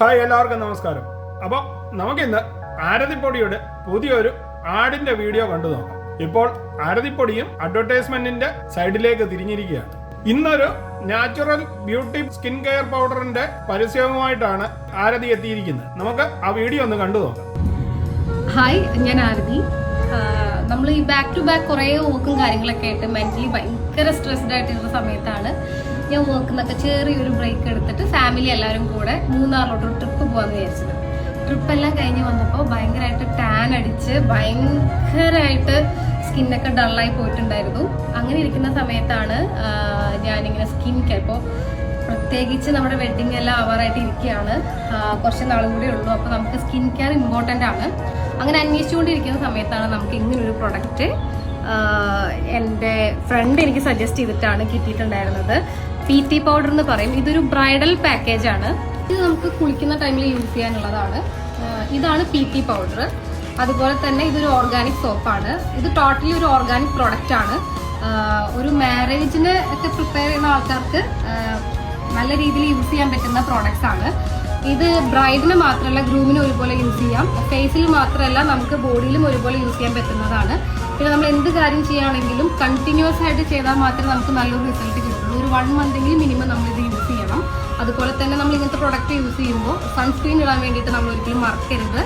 Hi, എല്ലാവർക്കും നമസ്കാരം. അപ്പോൾ നമുക്കിന്ന് ആരതിപ്പൊടിയുടെ പുതിയൊരു ആഡിന്റെ വീഡിയോ കണ്ടു നോക്കാം. ഇപ്പോൾ ആരതിപ്പൊടിയും അഡ്വർടൈസ്മെന്റിന്റെ സൈഡിലേക്ക് തിരിഞ്ഞിരിക്കുകയാണ്. ഇന്നൊരു നാച്ചുറൽ ബ്യൂട്ടി സ്കിൻ കെയർ പൗഡറിന്റെ പരസ്യവുമായിട്ടാണ് ആരതി എത്തിയിരിക്കുന്നത്. നമുക്ക് ആ വീഡിയോ ഒന്ന് കണ്ടു നോക്കാം. ഹായ്, ഞാൻ ആരതി. നമ്മൾ ഈ ബാക്ക് ടു ബാക്ക് കുറേ വർക്കും കാര്യങ്ങളൊക്കെ ആയിട്ട് മെന്റലി ഭയങ്കര സ്ട്രെസ്ഡ് ആയിട്ടിരുന്ന സമയത്താണ് ഞാൻ വർക്കിന്നൊക്കെ ചെറിയൊരു ബ്രേക്ക് എടുത്തിട്ട് ഫാമിലി എല്ലാവരും കൂടെ മൂന്നാറിലോട്ടൊരു ട്രിപ്പ് പോകാമെന്ന് വിചാരിച്ചത്. ട്രിപ്പെല്ലാം കഴിഞ്ഞ് വന്നപ്പോൾ ഭയങ്കരമായിട്ട് ടാൻ അടിച്ച് ഭയങ്കരമായിട്ട് സ്കിന്നൊക്കെ ഡള്ളായി പോയിട്ടുണ്ടായിരുന്നു. അങ്ങനെ ഇരിക്കുന്ന സമയത്താണ് ഞാനിങ്ങനെ സ്കിൻ കെയർ, ഇപ്പോൾ പ്രത്യേകിച്ച് നമ്മുടെ വെഡ്ഡിങ് എല്ലാം ആവാറായിട്ട് ഇരിക്കുകയാണ്, കുറച്ച് നാളും കൂടി ഉള്ളൂ. അപ്പോൾ നമുക്ക് സ്കിൻ കെയർ ഇമ്പോർട്ടൻ്റ് ആണ്. അങ്ങനെ അന്വേഷിച്ചുകൊണ്ടിരിക്കുന്ന സമയത്താണ് നമുക്ക് ഇങ്ങനൊരു പ്രൊഡക്റ്റ് എൻ്റെ ഫ്രണ്ട് എനിക്ക് സജസ്റ്റ് ചെയ്തിട്ടാണ് കിട്ടിയിട്ടുണ്ടായിരുന്നത്. PT പൗഡർ എന്ന് പറയും. ഇതൊരു ബ്രൈഡൽ പാക്കേജാണ്. ഇത് നമുക്ക് കുളിക്കുന്ന ടൈമിൽ യൂസ് ചെയ്യാനുള്ളതാണ്. ഇതാണ് PT പൗഡർ. അതുപോലെ തന്നെ ഇതൊരു ഓർഗാനിക് സോപ്പാണ്. ഇത് ടോട്ടലി ഒരു ഓർഗാനിക് പ്രോഡക്റ്റ് ആണ്. ഒരു മാരേജിന് ഒക്കെ പ്രിപ്പയർ ചെയ്യുന്ന ആൾക്കാർക്ക് നല്ല രീതിയിൽ യൂസ് ചെയ്യാൻ പറ്റുന്ന പ്രോഡക്ട്സ് ആണ്. ഇത് ബ്രൈഡിന് മാത്രമല്ല ഗ്രൂമിന് ഒരുപോലെ യൂസ് ചെയ്യാം. ഫേസിൽ മാത്രമല്ല നമുക്ക് ബോഡിയിലും ഒരുപോലെ യൂസ് ചെയ്യാൻ പറ്റുന്നതാണ്. പിന്നെ നമ്മൾ എന്ത് കാര്യം ചെയ്യുകയാണെങ്കിലും കണ്ടിന്യൂസ് ആയിട്ട് ചെയ്താൽ മാത്രമേ നമുക്ക് നല്ലൊരു റിസൾട്ട് കിട്ടുള്ളൂ. ഒരു 1 മന്തെങ്കിലും മിനിമം നമ്മളിത് യൂസ് ചെയ്യണം. അതുപോലെ തന്നെ നമ്മൾ ഇങ്ങനത്തെ പ്രൊഡക്റ്റ് യൂസ് ചെയ്യുമ്പോൾ സൺസ്ക്രീൻ ഇടാൻ വേണ്ടിയിട്ട് നമ്മൾ ഒരിക്കലും മറക്കരുത്.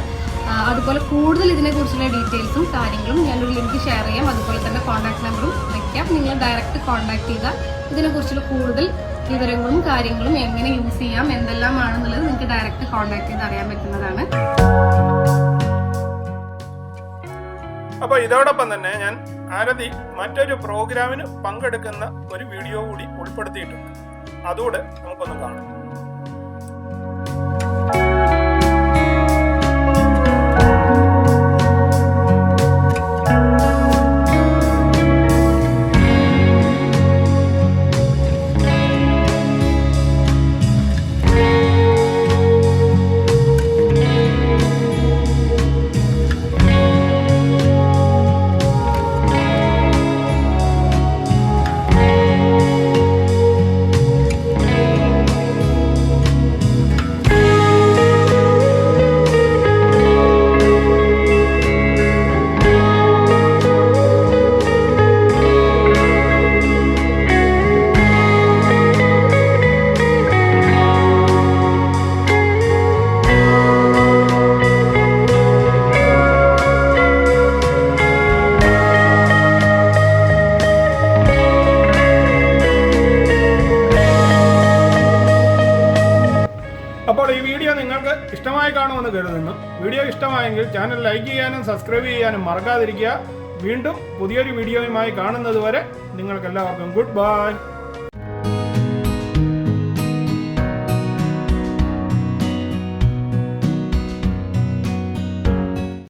അതുപോലെ കൂടുതൽ ഇതിനെക്കുറിച്ചുള്ള ഡീറ്റെയിൽസും കാര്യങ്ങളും ഞാനൊരു ലിങ്ക് ഷെയർ ചെയ്യാം. അതുപോലെ തന്നെ കോൺടാക്ട് നമ്പറും വയ്ക്കാം. നിങ്ങൾ ഡയറക്റ്റ് കോൺടാക്ട് ചെയ്താൽ ഇതിനെക്കുറിച്ചുള്ള കൂടുതൽ വിവരങ്ങളും കാര്യങ്ങളും എങ്ങനെ യൂസ് ചെയ്യാം എന്തെല്ലാമാണെന്നുള്ളത് നിങ്ങൾക്ക് ഡയറക്റ്റ് കോൺടാക്ട് ചെയ്ത് അറിയാൻ പറ്റുന്നതാണ്. അപ്പോൾ ഇതോടൊപ്പം തന്നെ ഞാൻ ആരതി മറ്റൊരു പ്രോഗ്രാമിന് പങ്കെടുക്കുന്ന ഒരു വീഡിയോ കൂടി ഉൾപ്പെടുത്തിയിട്ടുണ്ട്. അതുകൂടെ നമുക്കൊന്ന് കാണാം. അപ്പോൾ ഈ വീഡിയോ നിങ്ങൾക്ക് ഇഷ്ടമായി കാണുമെന്ന് കരുതുന്നു. വീഡിയോ ഇഷ്ടമായെങ്കിൽ ചാനൽ ലൈക്ക് ചെയ്യാനും സബ്സ്ക്രൈബ് ചെയ്യാനും മറക്കാതിരിക്കുക. വീണ്ടും പുതിയൊരു വീഡിയോയുമായി കാണുന്നത് വരെ നിങ്ങൾക്കെല്ലാവർക്കും ഗുഡ് ബൈ.